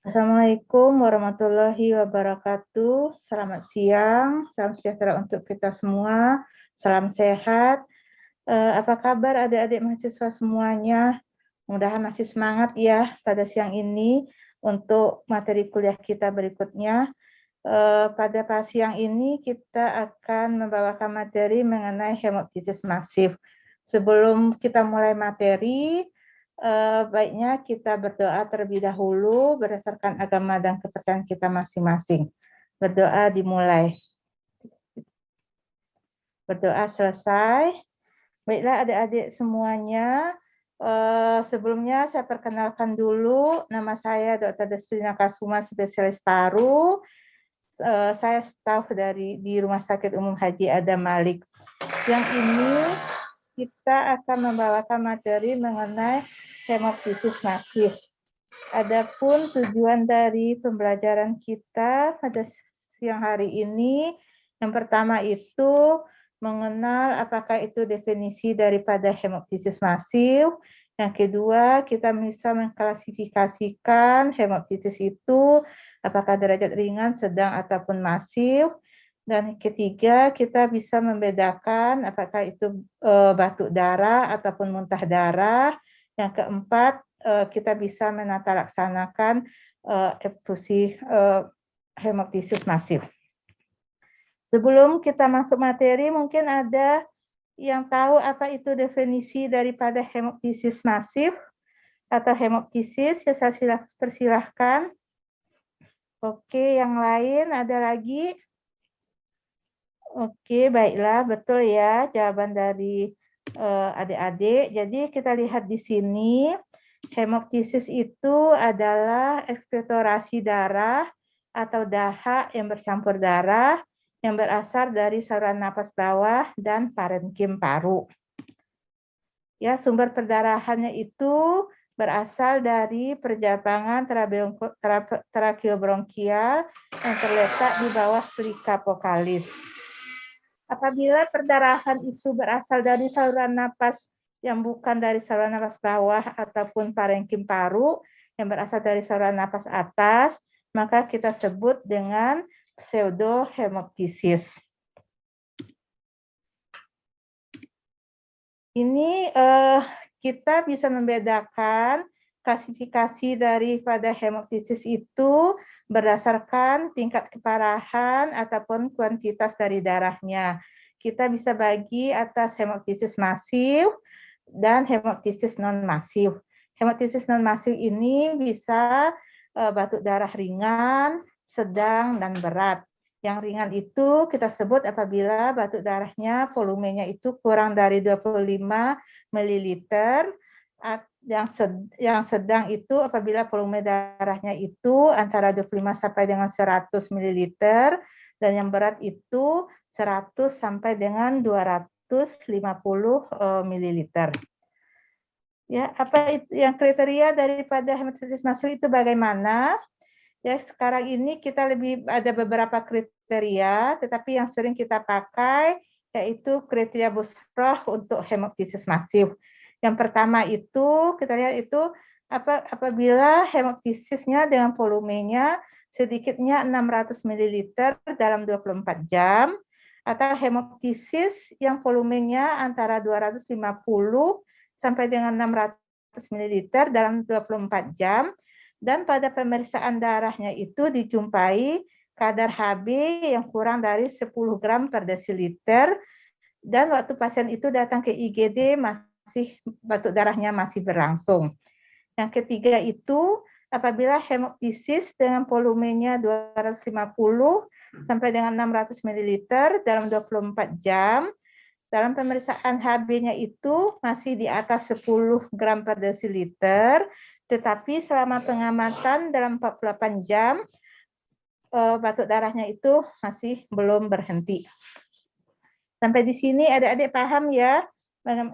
Assalamualaikum warahmatullahi wabarakatuh. Selamat siang, salam sejahtera untuk kita semua. Salam sehat. Apa kabar adik-adik mahasiswa semuanya? Mudah-mudahan masih semangat ya pada siang ini untuk materi kuliah kita berikutnya. Pada siang ini kita akan membawakan materi mengenai hemoptisis masif. Sebelum kita mulai materi, baiknya kita berdoa terlebih dahulu berdasarkan agama dan kepercayaan kita masing-masing. Berdoa dimulai. Berdoa selesai. Baiklah adik-adik semuanya, sebelumnya saya perkenalkan dulu, nama saya Dr. Destrina Kasuma, spesialis paru. Saya staf di Rumah Sakit Umum Haji Adam Malik. Yang ini kita akan membawakan materi mengenai hemoptisis masif. Adapun tujuan dari pembelajaran kita pada siang hari ini, yang pertama itu mengenal apakah itu definisi daripada hemoptisis masif. Yang kedua, kita bisa mengklasifikasikan hemoptisis itu apakah derajat ringan, sedang, ataupun masif. Dan ketiga, kita bisa membedakan apakah itu batuk darah ataupun muntah darah. Yang keempat, kita bisa menata laksanakan efusi hemoptisis masif. Sebelum kita masuk materi, mungkin ada yang tahu apa itu definisi daripada hemoptisis masif atau hemoptisis, ya saya persilahkan. Oke, yang lain ada lagi? Oke, baiklah, betul ya jawaban dari adik-adik. Jadi kita lihat di sini, hemoptisis itu adalah ekspektorasi darah atau dahak yang bercampur darah yang berasal dari saluran napas bawah dan parenkim paru. Ya, sumber perdarahannya itu berasal dari perjabangan tracheobronchial yang terletak di bawah plika vokalis. Apabila perdarahan itu berasal dari saluran napas yang bukan dari saluran napas bawah ataupun parenkim paru yang berasal dari saluran napas atas, maka kita sebut dengan pseudohemoptisis. Ini kita bisa membedakan klasifikasi daripada hemoptisis itu berdasarkan tingkat keparahan ataupun kuantitas dari darahnya. Kita bisa bagi atas hemoptisis masif dan hemoptisis non-masif. Hemoptisis non-masif ini bisa batuk darah ringan, sedang, dan berat. Yang ringan itu kita sebut apabila batuk darahnya volumenya itu kurang dari 25 ml. Yang sedang itu apabila volume darahnya itu antara 25 sampai dengan 100 ml. Dan yang berat itu 100 sampai dengan 250 ml. Ya, apa itu yang kriteria daripada hemoptisis masif itu bagaimana? Ya, sekarang ini kita ada beberapa kriteria, tetapi yang sering kita pakai yaitu kriteria Bosroh untuk hemoptisis masif. Yang pertama itu kita lihat itu apabila hemoptisisnya dengan volumenya sedikitnya 600 ml dalam 24 jam atau hemoptisis yang volumenya antara 250 sampai dengan 600 ml dalam 24 jam. Dan pada pemeriksaan darahnya itu dijumpai kadar Hb yang kurang dari 10 gram per desiliter dan waktu pasien itu datang ke IGD masih batuk darahnya masih berlangsung. Yang ketiga itu apabila hemoptisis dengan volumenya 250 sampai dengan 600 ml dalam 24 jam, dalam pemeriksaan Hb-nya itu masih di atas 10 gram per desiliter, tetapi selama pengamatan dalam 48 jam, batuk darahnya itu masih belum berhenti. Sampai di sini adik-adik paham ya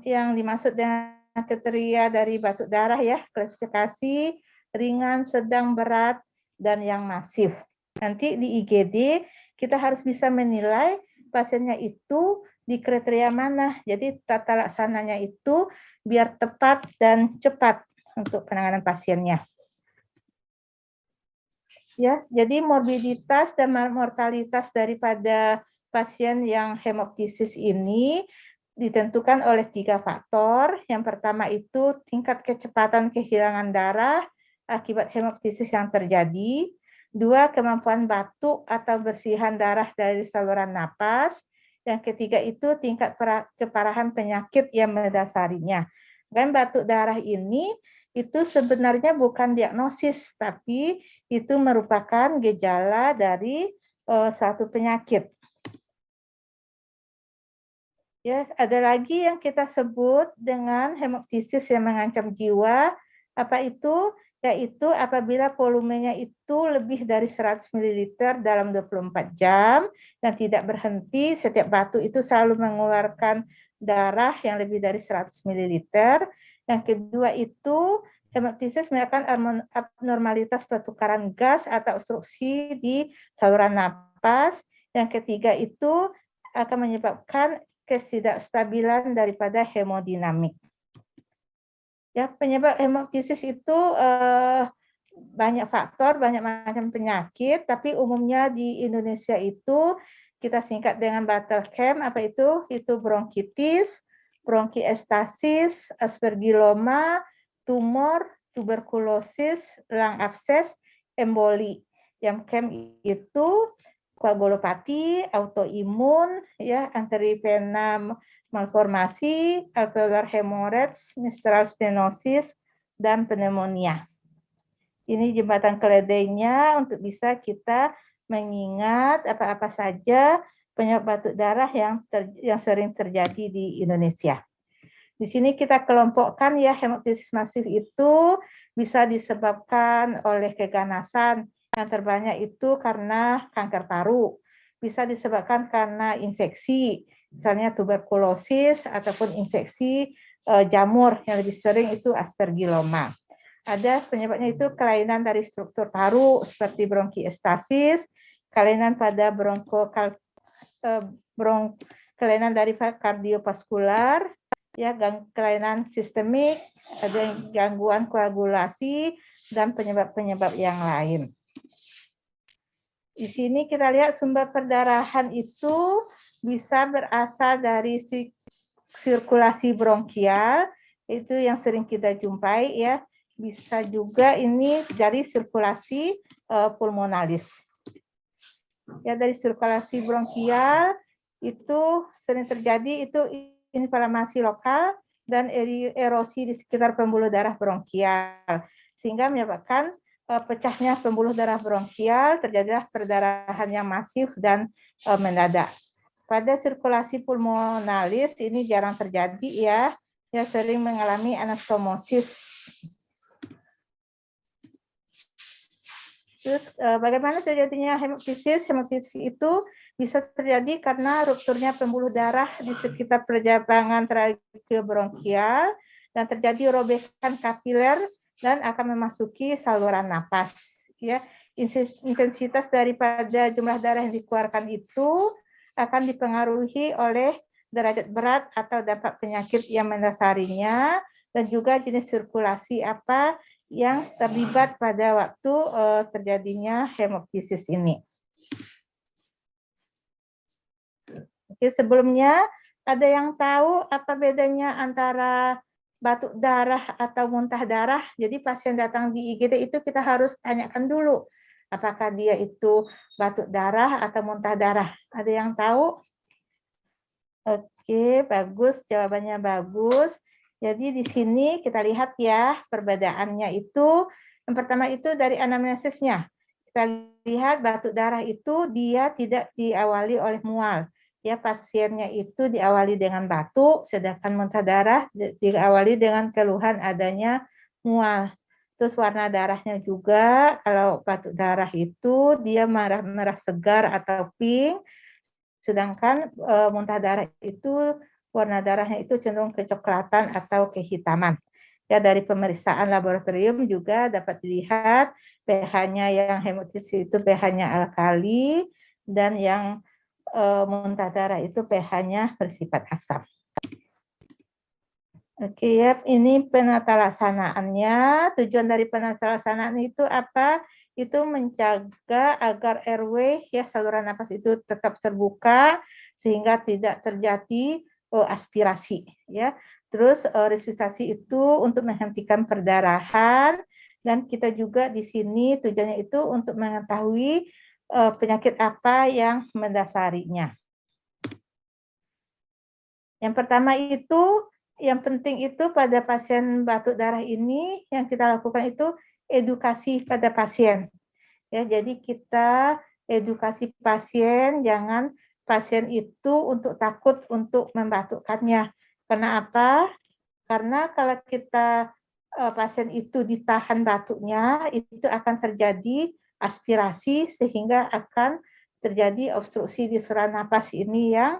yang dimaksud dengan kriteria dari batuk darah ya, klasifikasi ringan, sedang, berat, dan yang masif. Nanti di IGD kita harus bisa menilai pasiennya itu di kriteria mana. Jadi tata laksananya itu biar tepat dan cepat untuk penanganan pasiennya. Ya, jadi morbiditas dan mortalitas daripada pasien yang hemoptisis ini ditentukan oleh 3 faktor. Yang pertama itu tingkat kecepatan kehilangan darah akibat hemoptisis yang terjadi. 2, kemampuan batuk atau bersihan darah dari saluran napas. Yang ketiga itu tingkat keparahan penyakit yang mendasarinya. Dan batuk darah ini itu sebenarnya bukan diagnosis, tapi itu merupakan gejala dari suatu penyakit. Ya, ada lagi yang kita sebut dengan hemoptisis yang mengancam jiwa. Apa itu? Yaitu apabila volumenya itu lebih dari 100 ml dalam 24 jam dan tidak berhenti, setiap batuk itu selalu mengeluarkan darah yang lebih dari 100 ml. Yang kedua itu hemoptisis merupakan abnormalitas pertukaran gas atau obstruksi di saluran napas. Yang ketiga itu akan menyebabkan ketidakstabilan daripada hemodinamik. Ya, penyebab hemoptisis itu banyak faktor, banyak macam penyakit, tapi umumnya di Indonesia itu kita singkat dengan Barthelchem. Apa itu? Itu bronkitis, bronkiektasis, aspergilloma, tumor, tuberkulosis, lung abses, emboli. Yang chem itu koagulopati, autoimun, ya, anterivena malformasi, alveolar hemorrhage, mitral stenosis, dan pneumonia. Ini jembatan keledainya untuk bisa kita mengingat apa-apa saja penyebab batuk darah yang sering terjadi di Indonesia. Di sini kita kelompokkan ya, hemoptisis masif itu bisa disebabkan oleh keganasan. Yang terbanyak itu karena kanker paru. Bisa disebabkan karena infeksi, misalnya tuberkulosis ataupun infeksi jamur, yang lebih sering itu aspergilloma. Ada penyebabnya itu kelainan dari struktur paru seperti bronkiektasis, kelainan pada kelainan dari kardiovaskular, ya, kelainan sistemik, ada gangguan koagulasi, dan penyebab-penyebab yang lain. Di sini kita lihat sumber perdarahan itu bisa berasal dari sirkulasi bronkial, itu yang sering kita jumpai ya. Bisa juga ini dari sirkulasi pulmonalis. Ya, dari sirkulasi bronkial itu sering terjadi itu inflamasi lokal dan erosi di sekitar pembuluh darah bronkial, sehingga menyebabkan pecahnya pembuluh darah bronkial, terjadilah perdarahan yang masif dan mendadak. Pada sirkulasi pulmonalis ini jarang terjadi ya, sering mengalami anastomosis. Terus bagaimana terjadinya hemoptisis? Hemoptisis itu bisa terjadi karena rupturnya pembuluh darah di sekitar pergelangan tracheobronkial dan terjadi robekan kapiler dan akan memasuki saluran napas. Ya, intensitas daripada jumlah darah yang dikeluarkan itu akan dipengaruhi oleh derajat berat atau dampak penyakit yang mendasarinya dan juga jenis sirkulasi apa yang terlibat pada waktu terjadinya hemoptisis ini. Oke, sebelumnya ada yang tahu apa bedanya antara batuk darah atau muntah darah? Jadi pasien datang di IGD itu kita harus tanyakan dulu apakah dia itu batuk darah atau muntah darah. Ada yang tahu? Oke, bagus, jawabannya bagus. Jadi di sini kita lihat ya perbedaannya itu. Yang pertama itu dari anamnesisnya. Kita lihat batuk darah itu dia tidak diawali oleh mual. Ya, pasiennya itu diawali dengan batuk, sedangkan muntah darah diawali dengan keluhan adanya mual. Terus warna darahnya juga, kalau batuk darah itu dia merah segar atau pink, sedangkan muntah darah itu warna darahnya itu cenderung kecoklatan atau kehitaman. Ya, dari pemeriksaan laboratorium juga dapat dilihat pH-nya yang hemoptisis itu pH-nya alkali dan yang muntah darah itu pH-nya bersifat asam. Oke ya, ini penata laksanaannya. Tujuan dari penata laksanaan itu apa? Itu mencegah agar airway ya saluran napas itu tetap terbuka sehingga tidak terjadi aspirasi ya. Terus resusitasi itu untuk menghentikan perdarahan dan kita juga di sini tujuannya itu untuk mengetahui penyakit apa yang mendasarinya. Yang pertama itu, yang penting itu pada pasien batuk darah ini yang kita lakukan itu edukasi pada pasien. Ya, jadi kita edukasi pasien, jangan pasien itu untuk takut untuk membatukkannya. Karena apa? Karena kalau kita pasien itu ditahan batuknya, itu akan terjadi aspirasi sehingga akan terjadi obstruksi di saluran napas ini yang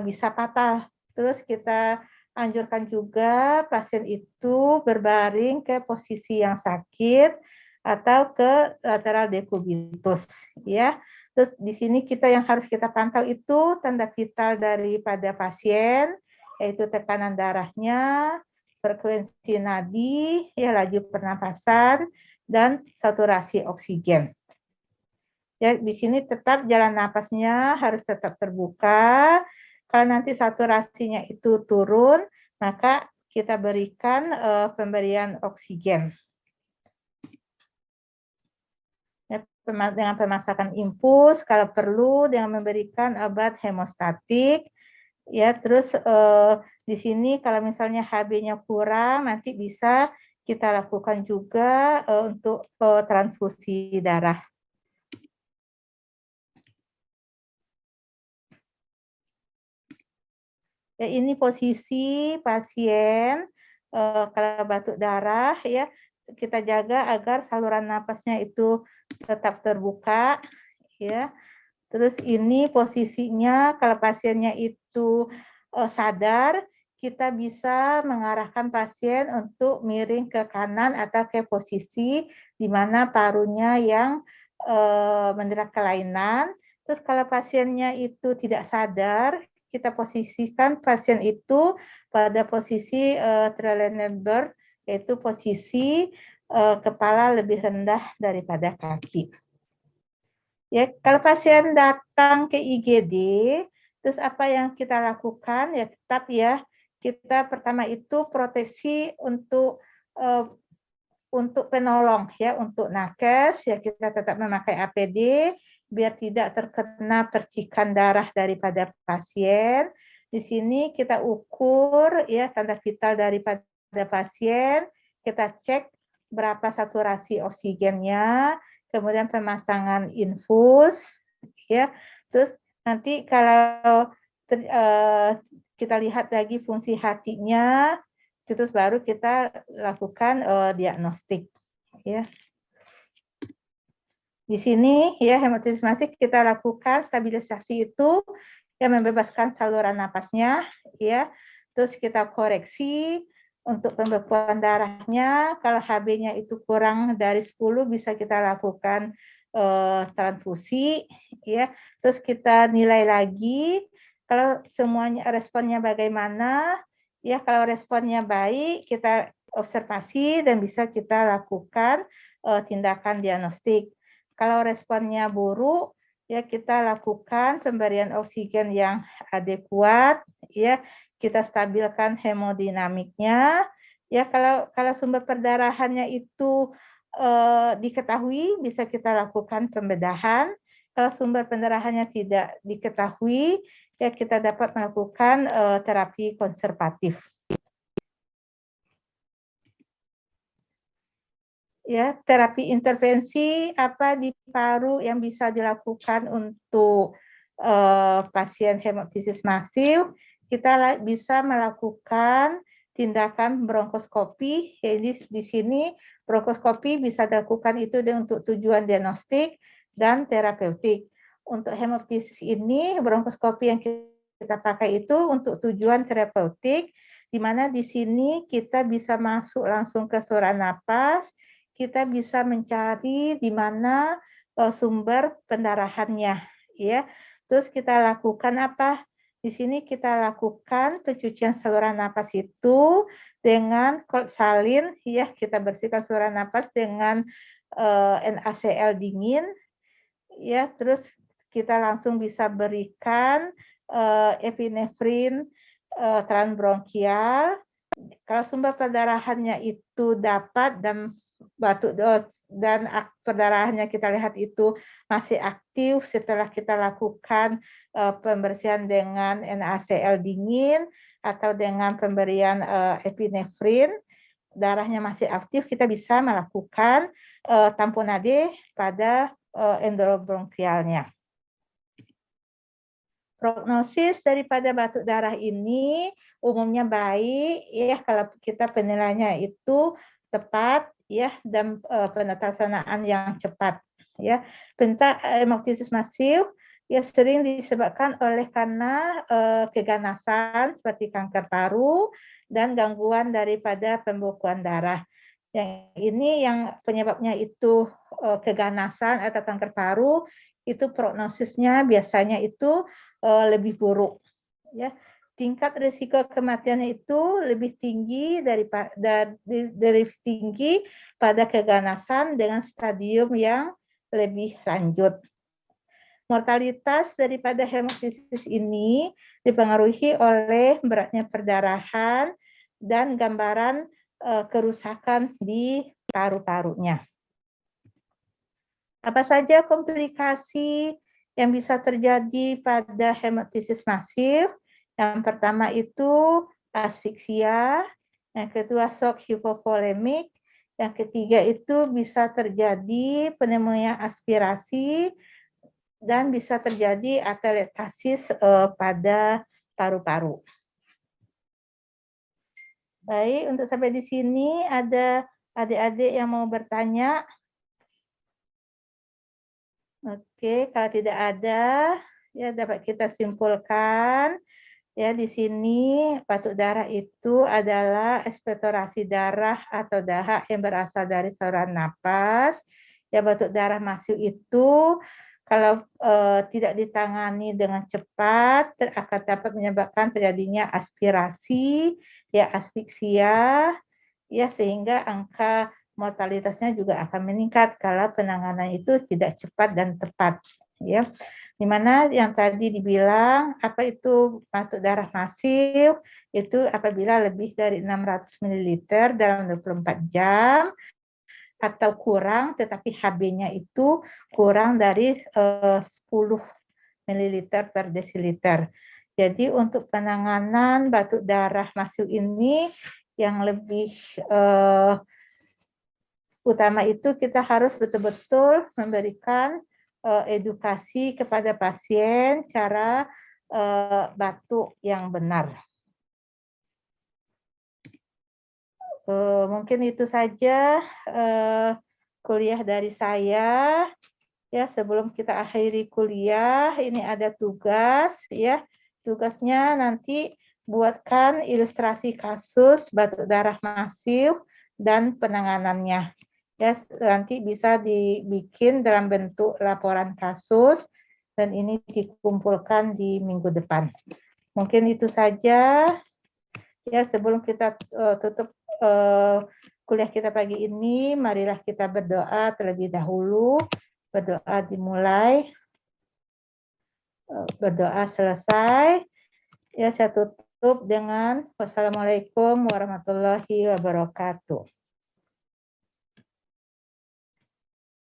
bisa fatal. Terus kita anjurkan juga pasien itu berbaring ke posisi yang sakit atau ke lateral dekubitus ya. Terus di sini kita yang harus kita pantau itu tanda vital daripada pasien, yaitu tekanan darahnya, frekuensi nadi, ya laju pernapasan, dan saturasi oksigen. Ya, di sini tetap jalan napasnya harus tetap terbuka. Kalau nanti saturasinya itu turun, maka kita berikan pemberian oksigen. Ya, dengan pemasakan impuls, kalau perlu dengan memberikan obat hemostatik. Ya, terus di sini kalau misalnya HB-nya kurang, nanti bisa kita lakukan juga untuk transfusi darah. Ya, ini posisi pasien kalau batuk darah ya, kita jaga agar saluran napasnya itu tetap terbuka ya. Terus ini posisinya kalau pasiennya itu sadar, kita bisa mengarahkan pasien untuk miring ke kanan atau ke posisi di mana parunya yang menderita kelainan. Terus kalau pasiennya itu tidak sadar, kita posisikan pasien itu pada posisi Trelleborg, yaitu posisi kepala lebih rendah daripada kaki. Ya, kalau pasien datang ke IGD, terus apa yang kita lakukan? Ya tetap ya, kita pertama itu proteksi untuk penolong ya, untuk nakes ya kita tetap memakai APD biar tidak terkena percikan darah daripada pasien. Di sini kita ukur ya tanda vital daripada pasien, kita cek berapa saturasi oksigennya, kemudian pemasangan infus ya. Terus nanti kalau kita lihat lagi fungsi hatinya, terus baru kita lakukan diagnostik ya. Di sini ya hemodialisis masif kita lakukan stabilisasi itu yang membebaskan saluran napasnya ya. Terus kita koreksi untuk pembekuan darahnya, kalau HB-nya itu kurang dari 10 bisa kita lakukan transfusi ya. Terus kita nilai lagi kalau semuanya responnya bagaimana. Ya, kalau responnya baik, kita observasi dan bisa kita lakukan tindakan diagnostik. Kalau responnya buruk, ya kita lakukan pemberian oksigen yang adekuat, ya kita stabilkan hemodinamiknya. Ya kalau sumber perdarahannya itu diketahui, bisa kita lakukan pembedahan. Kalau sumber pendarahannya tidak diketahui, ya kita dapat melakukan terapi konservatif. Ya, terapi intervensi apa di paru yang bisa dilakukan untuk pasien hemoptisis masif, kita bisa melakukan tindakan bronkoskopi. Jadi di sini bronkoskopi bisa dilakukan itu untuk tujuan diagnostik dan terapeutik. Untuk hemoptisis ini bronkoskopi yang kita pakai itu untuk tujuan terapeutik, di mana di sini kita bisa masuk langsung ke saluran napas, kita bisa mencari di mana sumber pendarahannya ya. Terus kita lakukan apa? Di sini kita lakukan pencucian saluran napas itu dengan salin, ya kita bersihkan saluran napas dengan NaCl dingin, ya terus kita langsung bisa berikan epinefrin transbronkial. Kalau sumber perdarahannya itu dapat dan batuk dan perdarahannya kita lihat itu masih aktif setelah kita lakukan pembersihan dengan NaCl dingin atau dengan pemberian epinefrin, darahnya masih aktif, kita bisa melakukan tamponade pada endobronkialnya. Prognosis daripada batuk darah ini umumnya baik ya kalau kita penilaiannya itu tepat ya dan penelaksanaan yang cepat ya. Pentak hemoptisis masif ya sering disebabkan karena keganasan seperti kanker paru dan gangguan daripada pembekuan darah. Yang ini yang penyebabnya itu keganasan atau kanker paru, itu prognosisnya biasanya itu lebih buruk ya. Tingkat risiko kematiannya itu lebih tinggi tinggi pada keganasan dengan stadium yang lebih lanjut. Mortalitas daripada hemoptisis ini dipengaruhi oleh beratnya perdarahan dan gambaran kerusakan di paru-parunya. Apa saja komplikasi yang bisa terjadi pada hemoptisis masif? Yang pertama itu asfiksia, yang kedua shock hipovolemik, yang ketiga itu bisa terjadi pneumonia aspirasi, dan bisa terjadi atelektasis pada paru-paru. Baik, untuk sampai di sini ada adik-adik yang mau bertanya? Oke, kalau tidak ada, ya dapat kita simpulkan. Ya, di sini batuk darah itu adalah ekspektorasi darah atau dahak yang berasal dari saluran napas. Ya, batuk darah masuk itu kalau tidak ditangani dengan cepat akan dapat menyebabkan terjadinya aspirasi, ya asfiksia, ya sehingga angka mortalitasnya juga akan meningkat kalau penanganan itu tidak cepat dan tepat, ya. Di mana yang tadi dibilang apa itu batuk darah masif itu apabila lebih dari 600 ml dalam 24 jam atau kurang, tetapi Hb-nya itu kurang dari 10 ml per desiliter. Jadi untuk penanganan batuk darah masuk ini yang lebih utama itu kita harus betul-betul memberikan edukasi kepada pasien cara batuk yang benar. Mungkin itu saja kuliah dari saya. Ya, sebelum kita akhiri kuliah, ini ada tugas ya. Tugasnya nanti buatkan ilustrasi kasus batuk darah masif dan penanganannya. Ya, nanti bisa dibikin dalam bentuk laporan kasus dan ini dikumpulkan di minggu depan. Mungkin itu saja. Ya, sebelum kita tutup kuliah kita pagi ini, marilah kita berdoa terlebih dahulu. Berdoa dimulai, berdoa selesai. Ya, saya tutup dengan wassalamualaikum warahmatullahi wabarakatuh.